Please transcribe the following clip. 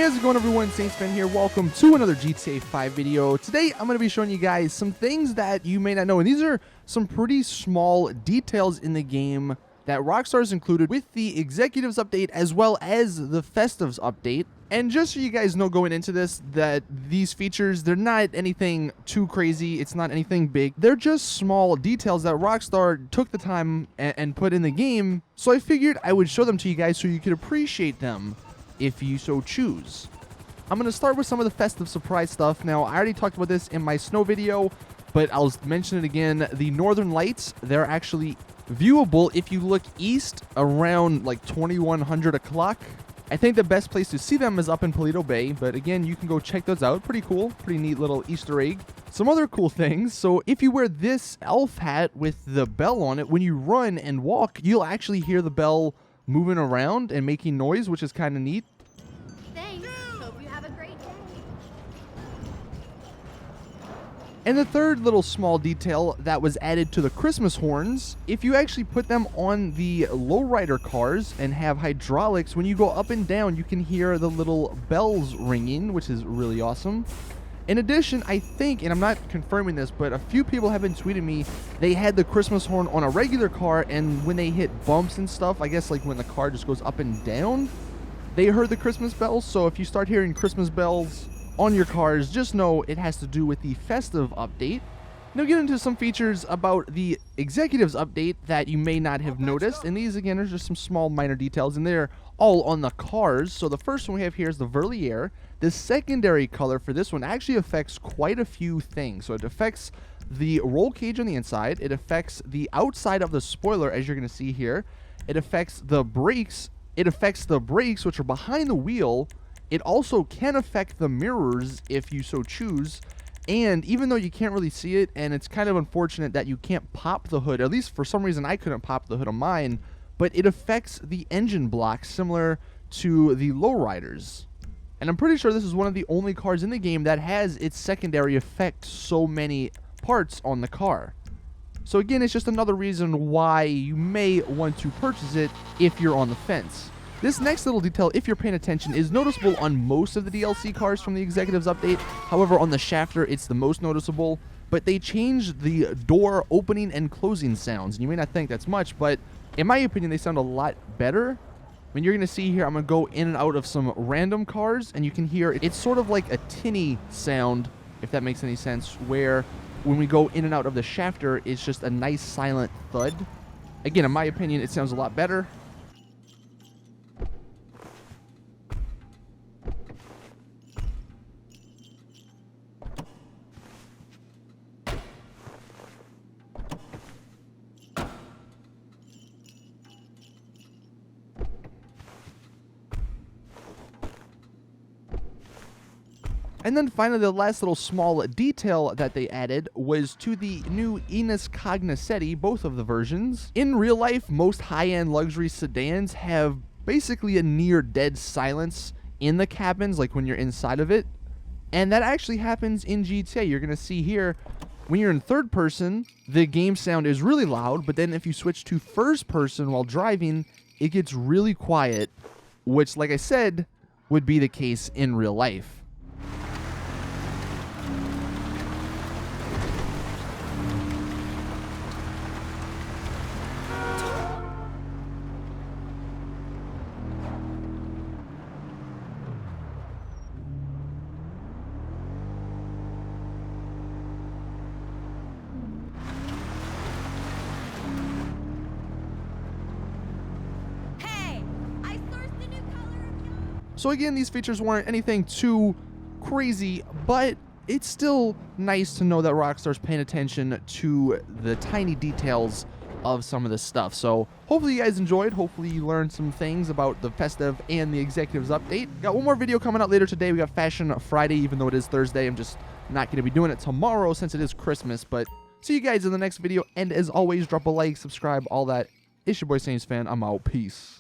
Hey, how's it going, everyone? Saintsfan here. Welcome to another GTA 5 video. Today, I'm going to be showing you guys some things that you may not know, and these are some pretty small details in the game that Rockstar's included with the Executives update as well as the Festives update. And just so you guys know going into this, that these features, they're not anything too crazy. It's not anything big. They're just small details that Rockstar took the time and put in the game. So I figured I would show them to you guys so you could appreciate them if you so choose. I'm going to start with some of the festive surprise stuff. Now, I already talked about this in my snow video, but I'll mention it again. The northern lights, they're actually viewable if you look east around like 2100 o'clock. I think the best place to see them is up in Paleto Bay, but again, you can go check those out. Pretty cool, pretty neat little Easter egg. Some other cool things. So if you wear this elf hat with the bell on it, when you run and walk, you'll actually hear the bell moving around and making noise, which is kind of neat. Thanks. Hope you have a great day. And the third little small detail that was added to the Christmas horns, if you actually put them on the lowrider cars and have hydraulics, when you go up and down, you can hear the little bells ringing, which is really awesome. In addition, I think, and I'm not confirming this, but a few people have been tweeting me, they had the Christmas horn on a regular car, and when they hit bumps and stuff, I guess like when the car just goes up and down, they heard the Christmas bells. So if you start hearing Christmas bells on your cars, just know it has to do with the festive update. Now get into some features about the Executives update that you may not have noticed, and these again are just some small minor details, and they're all on the cars. So the first one we have here is the Verlier. The secondary color for this one actually affects quite a few things. So it affects the roll cage on the inside, it affects the outside of the spoiler, as you're going to see here, it affects the brakes, which are behind the wheel. It also can affect the mirrors if you so choose. And even though you can't really see it, and it's kind of unfortunate that you can't pop the hood, at least for some reason I couldn't pop the hood on mine, but it affects the engine block similar to the lowriders. And I'm pretty sure this is one of the only cars in the game that has its secondary affect so many parts on the car. So again, it's just another reason why you may want to purchase it if you're on the fence. This next little detail, if you're paying attention, is noticeable on most of the DLC cars from the Executives update. However, on the Shafter, it's the most noticeable. But they changed the door opening and closing sounds. And you may not think that's much, but in my opinion, they sound a lot better. I mean, you're going to see here, I'm going to go in and out of some random cars, and you can hear it's sort of like a tinny sound, if that makes any sense, where when we go in and out of the Shafter, it's just a nice silent thud. Again, in my opinion, it sounds a lot better. And then finally, the last little small detail that they added was to the new Enos Cognoscenti, both of the versions. In real life, most high-end luxury sedans have basically a near dead silence in the cabins, like when you're inside of it. And that actually happens in GTA. You're going to see here, when you're in third person, the game sound is really loud, but then if you switch to first person while driving, it gets really quiet, which, like I said, would be the case in real life. So again, these features weren't anything too crazy, but it's still nice to know that Rockstar's paying attention to the tiny details of some of this stuff. So hopefully you guys enjoyed. Hopefully you learned some things about the Festive and the Executives update. Got one more video coming out later today. We got Fashion Friday, even though it is Thursday. I'm just not going to be doing it tomorrow since it is Christmas. But see you guys in the next video. And as always, drop a like, subscribe, all that. It's your boy Saintsfan. I'm out. Peace.